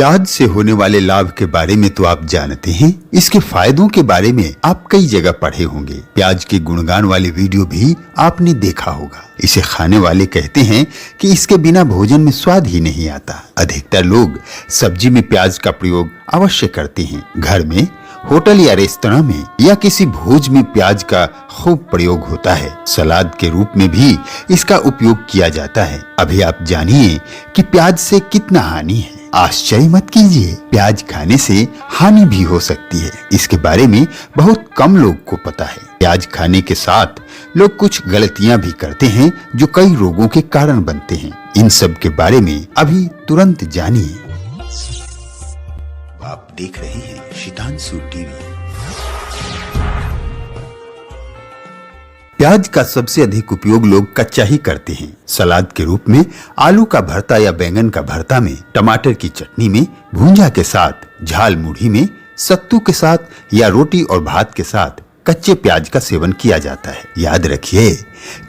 प्याज से होने वाले लाभ के बारे में तो आप जानते हैं, इसके फायदों के बारे में आप कई जगह पढ़े होंगे। प्याज के गुणगान वाले वीडियो भी आपने देखा होगा। इसे खाने वाले कहते हैं कि इसके बिना भोजन में स्वाद ही नहीं आता। अधिकतर लोग सब्जी में प्याज का प्रयोग अवश्य करते हैं। घर में, होटल या रेस्तरां में या किसी भोज में प्याज का खूब प्रयोग होता है। सलाद के रूप में भी इसका उपयोग किया जाता है। अभी आप जानिए कि प्याज से कितना हानि है। आश्चर्य मत कीजिए, प्याज खाने से हानि भी हो सकती है। इसके बारे में बहुत कम लोग को पता है। प्याज खाने के साथ लोग कुछ गलतियां भी करते हैं जो कई रोगों के कारण बनते हैं। इन सब के बारे में अभी तुरंत जानिए। आप देख रहे हैं शितांशु टीवी। प्याज का सबसे अधिक उपयोग लोग कच्चा ही करते हैं। सलाद के रूप में, आलू का भरता या बैंगन का भरता में, टमाटर की चटनी में, भूंजा के साथ, झाल मुढ़ी में, सत्तू के साथ या रोटी और भात के साथ कच्चे प्याज का सेवन किया जाता है। याद रखिए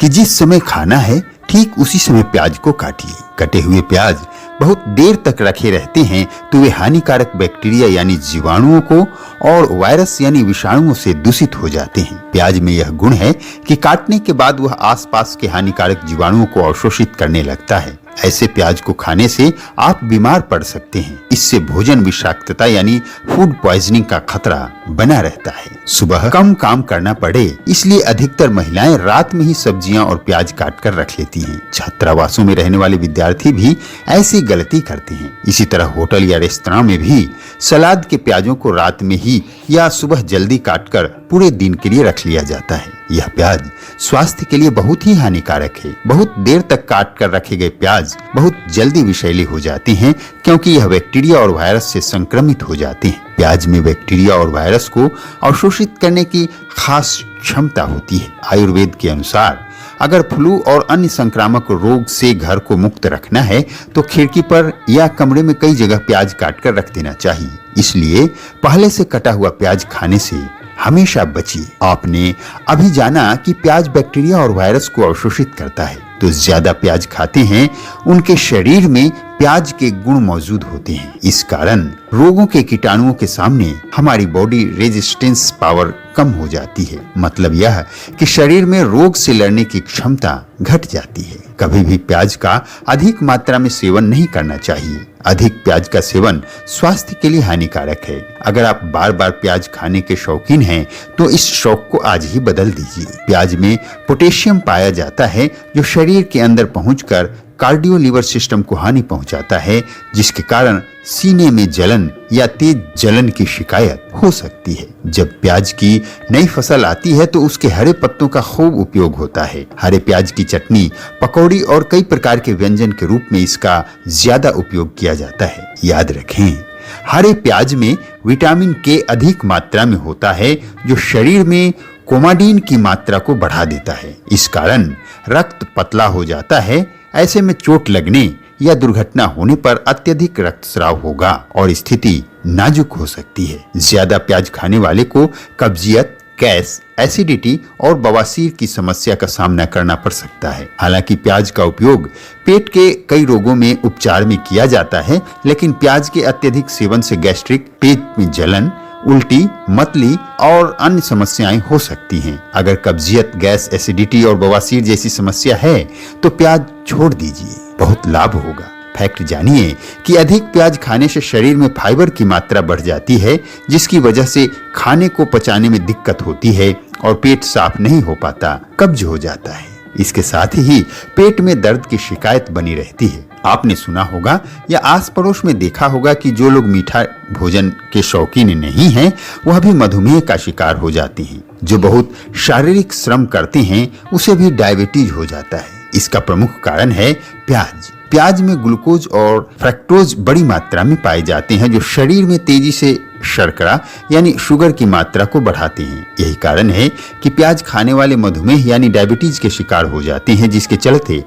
कि जिस समय खाना है ठीक उसी समय प्याज को काटिए। कटे हुए प्याज बहुत देर तक रखे रहते हैं तो वे हानिकारक बैक्टीरिया यानी जीवाणुओं को और वायरस यानी विषाणुओं से दूषित हो जाते हैं। प्याज में यह गुण है कि काटने के बाद वह आसपास के हानिकारक जीवाणुओं को अवशोषित करने लगता है। ऐसे प्याज को खाने से आप बीमार पड़ सकते हैं। इससे भोजन विषाक्तता यानी फूड पॉइजनिंग का खतरा बना रहता है। सुबह कम काम करना पड़े इसलिए अधिकतर महिलाएं रात में ही सब्जियां और प्याज काट कर रख लेती हैं। छात्रावासों में रहने वाले विद्यार्थी भी ऐसी गलती करते हैं। इसी तरह होटल या रेस्तरां में भी सलाद के प्याजों को रात में ही या सुबह जल्दी काटकर पूरे दिन के लिए रख लिया जाता है। यह प्याज स्वास्थ्य के लिए बहुत ही हानिकारक है। बहुत देर तक काट कर रखे गए प्याज बहुत जल्दी विषैले हो जाते हैं क्योंकि यह बैक्टीरिया और वायरस से संक्रमित हो जाते हैं। प्याज में बैक्टीरिया और वायरस को अवशोषित करने की खास क्षमता होती है। आयुर्वेद के अनुसार अगर फ्लू और अन्य संक्रामक रोग से घर को मुक्त रखना है तो खिड़की पर या कमरे में कई जगह प्याज काटकर रख देना चाहिए। इसलिए पहले से कटा हुआ प्याज खाने से हमेशा बचिए। आपने अभी जाना कि प्याज बैक्टीरिया और वायरस को अवशोषित करता है। तो ज्यादा प्याज खाते हैं उनके शरीर में प्याज के गुण मौजूद होते हैं। इस कारण रोगों के कीटाणुओं के सामने हमारी बॉडी रेजिस्टेंस पावर कम हो जाती है। मतलब यह कि शरीर में रोग से लड़ने की क्षमता घट जाती है। कभी भी प्याज का अधिक मात्रा में सेवन नहीं करना चाहिए। अधिक प्याज का सेवन स्वास्थ्य के लिए हानिकारक है। अगर आप बार बार प्याज खाने के शौकीन हैं तो इस शौक को आज ही बदल दीजिए। प्याज में पोटेशियम पाया जाता है जो शरीर के अंदर पहुंचकर कार्डियो लीवर सिस्टम को हानि पहुंचाता है, जिसके कारण सीने में जलन या तेज जलन की शिकायत हो सकती है। जब प्याज की नई फसल आती है तो उसके हरे पत्तों का खूब उपयोग होता है। हरे प्याज की चटनी, पकौड़ी और कई प्रकार के व्यंजन के रूप में इसका ज्यादा उपयोग किया जाता है। याद रखें, हरे प्याज में विटामिन के अधिक मात्रा में होता है जो शरीर में कोमाडीन की मात्रा को बढ़ा देता है। इस कारण रक्त पतला हो जाता है। ऐसे में चोट लगने या दुर्घटना होने पर अत्यधिक रक्तस्राव होगा और स्थिति नाजुक हो सकती है। ज्यादा प्याज खाने वाले को कब्जियत, गैस, एसिडिटी और बवासीर की समस्या का सामना करना पड़ सकता है। हालांकि प्याज का उपयोग पेट के कई रोगों में उपचार में किया जाता है, लेकिन प्याज के अत्यधिक सेवन से गैस्ट्रिक, पेट में जलन, उल्टी, मतली और अन्य समस्याएं हो सकती हैं। अगर कब्जियत, गैस, एसिडिटी और बवासीर जैसी समस्या है तो प्याज छोड़ दीजिए, बहुत लाभ होगा। फैक्ट जानिए कि अधिक प्याज खाने से शरीर में फाइबर की मात्रा बढ़ जाती है, जिसकी वजह से खाने को पचाने में दिक्कत होती है और पेट साफ नहीं हो पाता, कब्ज हो जाता है। इसके साथ ही पेट में दर्द की शिकायत बनी रहती है। आपने सुना होगा या आस पड़ोस में देखा होगा कि जो लोग मीठा भोजन के शौकीन नहीं हैं, वह भी मधुमेह का शिकार हो जाते हैं। जो बहुत शारीरिक श्रम करते हैं उसे भी डायबिटीज हो जाता है। इसका प्रमुख कारण है प्याज। प्याज में ग्लूकोज और फ्रक्टोज बड़ी मात्रा में पाए जाते हैं जो शरीर में तेजी से शर्करा यानी शुगर की मात्रा को बढ़ाते हैं। यही कारण है कि प्याज खाने वाले मधुमेह यानी डायबिटीज के शिकार हो जाते हैं, जिसके चलते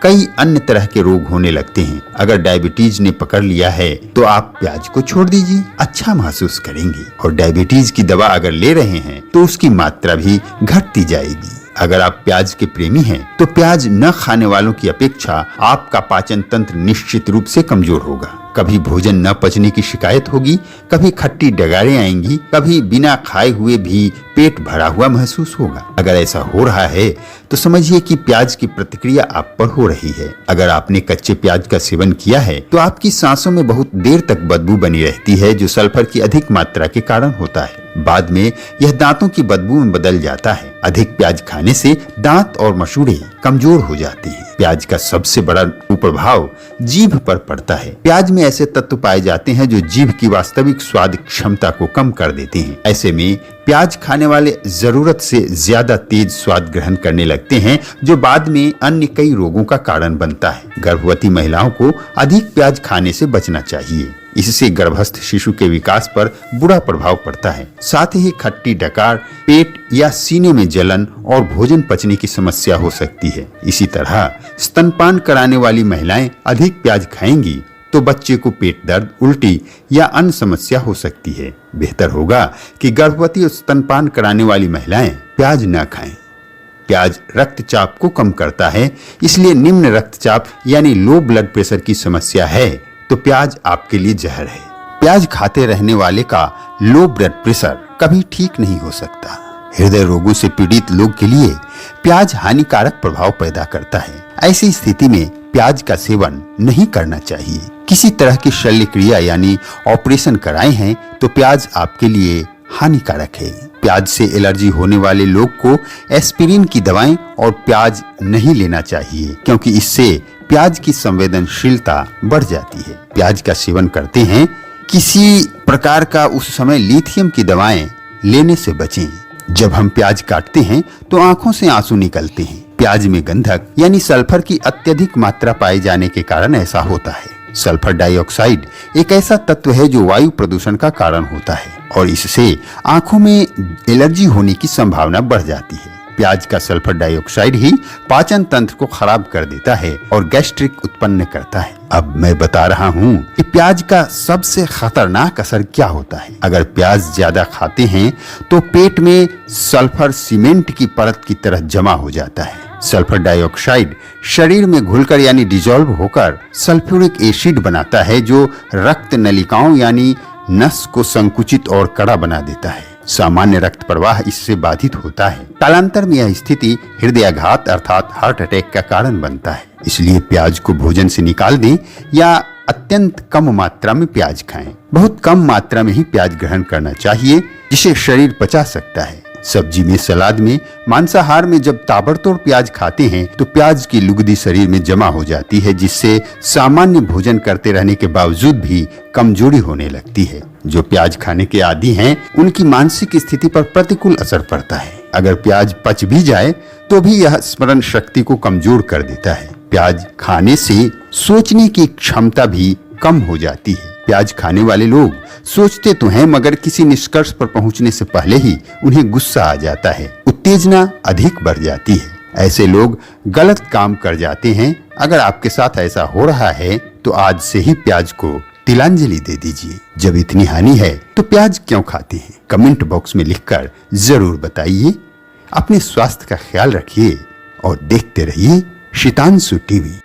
कई अन्य तरह के रोग होने लगते हैं। अगर डायबिटीज ने पकड़ लिया है तो आप प्याज को छोड़ दीजिए, अच्छा महसूस करेंगे। और डायबिटीज की दवा अगर ले रहे हैं तो उसकी मात्रा भी घटती जाएगी। अगर आप प्याज के प्रेमी हैं, तो प्याज न खाने वालों की अपेक्षा आपका पाचन तंत्र निश्चित रूप से कमजोर होगा। कभी भोजन न पचने की शिकायत होगी, कभी खट्टी डगारें आएंगी, कभी बिना खाए हुए भी पेट भरा हुआ महसूस होगा। अगर ऐसा हो रहा है तो समझिए कि प्याज की प्रतिक्रिया आप पर हो रही है। अगर आपने कच्चे प्याज का सेवन किया है तो आपकी सांसों में बहुत देर तक बदबू बनी रहती है, जो सल्फर की अधिक मात्रा के कारण होता है। बाद में यह दांतों की बदबू में बदल जाता है। अधिक प्याज खाने से दांत और मसूड़े कमजोर हो जाते हैं। प्याज का सबसे बड़ा कुप्रभाव जीभ पर पड़ता है। प्याज में ऐसे तत्व पाए जाते हैं जो जीभ की वास्तविक स्वाद क्षमता को कम कर देते हैं। ऐसे में प्याज खाने वाले जरूरत से ज्यादा तेज स्वाद ग्रहण करने लगते हैं, जो बाद में अन्य कई रोगों का कारण बनता है। गर्भवती महिलाओं को अधिक प्याज खाने से बचना चाहिए। इससे गर्भस्थ शिशु के विकास पर बुरा प्रभाव पड़ता है। साथ ही खट्टी डकार, पेट या सीने में जलन और भोजन पचने की समस्या हो सकती है। इसी तरह स्तनपान कराने वाली महिलाएं अधिक प्याज खाएंगी तो बच्चे को पेट दर्द, उल्टी या अन्य समस्या हो सकती है। बेहतर होगा कि गर्भवती और स्तनपान कराने वाली महिलाएं प्याज न खाएं। प्याज रक्तचाप को कम करता है, इसलिए निम्न रक्तचाप यानी लो ब्लड प्रेशर की समस्या है तो प्याज आपके लिए जहर है। प्याज खाते रहने वाले का लो ब्लड प्रेशर कभी ठीक नहीं हो सकता। हृदय रोगों से पीड़ित लोग के लिए प्याज हानिकारक प्रभाव पैदा करता है। ऐसी स्थिति में प्याज का सेवन नहीं करना चाहिए। किसी तरह की शल्य क्रिया यानी ऑपरेशन कराए हैं तो प्याज आपके लिए हानिकारक है। प्याज से एलर्जी होने वाले लोग को एस्पिरिन की दवाएं और प्याज नहीं लेना चाहिए, क्योंकि इससे प्याज की संवेदनशीलता बढ़ जाती है। प्याज का सेवन करते हैं किसी प्रकार का उस समय लिथियम की दवाएं लेने से बचें। जब हम प्याज काटते हैं तो आंखों से आंसू निकलते हैं। प्याज में गंधक यानी सल्फर की अत्यधिक मात्रा पाए जाने के कारण ऐसा होता है। सल्फर डाइऑक्साइड एक ऐसा तत्व है जो वायु प्रदूषण का कारण होता है और इससे आंखों में एलर्जी होने की संभावना बढ़ जाती है। प्याज का सल्फर डाइऑक्साइड ही पाचन तंत्र को खराब कर देता है और गैस्ट्रिक उत्पन्न करता है। अब मैं बता रहा हूँ कि प्याज का सबसे खतरनाक असर क्या होता है। अगर प्याज ज्यादा खाते हैं तो पेट में सल्फर सीमेंट की परत की तरह जमा हो जाता है। सल्फर डाइऑक्साइड शरीर में घुलकर यानी डिजोल्व होकर सल्फ्यूरिक एसिड बनाता है, जो रक्त नलिकाओं यानी नस को संकुचित और कड़ा बना देता है। सामान्य रक्त प्रवाह इससे बाधित होता है। कालांतर में यह स्थिति हृदयाघात अर्थात हार्ट अटैक का कारण बनता है। इसलिए प्याज को भोजन से निकाल दें या अत्यंत कम मात्रा में प्याज खाएं। बहुत कम मात्रा में ही प्याज ग्रहण करना चाहिए, जिसे शरीर पचा सकता है। सब्जी में, सलाद में, मांसाहार में जब ताबड़तोड़ प्याज खाते हैं तो प्याज की लुगदी शरीर में जमा हो जाती है, जिससे सामान्य भोजन करते रहने के बावजूद भी कमजोरी होने लगती है। जो प्याज खाने के आदी हैं, उनकी मानसिक स्थिति पर प्रतिकूल असर पड़ता है। अगर प्याज पच भी जाए तो भी यह स्मरण शक्ति को कमजोर कर देता है। प्याज खाने से सोचने की क्षमता भी कम हो जाती है। प्याज खाने वाले लोग सोचते तो हैं, मगर किसी निष्कर्ष पर पहुंचने से पहले ही उन्हें गुस्सा आ जाता है, उत्तेजना अधिक बढ़ जाती है। ऐसे लोग गलत काम कर जाते हैं। अगर आपके साथ ऐसा हो रहा है तो आज से ही प्याज को तिलांजलि दे दीजिए। जब इतनी हानि है तो प्याज क्यों खाते हैं? कमेंट बॉक्स में लिखकर जरूर बताइए। अपने स्वास्थ्य का ख्याल रखिए और देखते रहिए शीतांशु टीवी।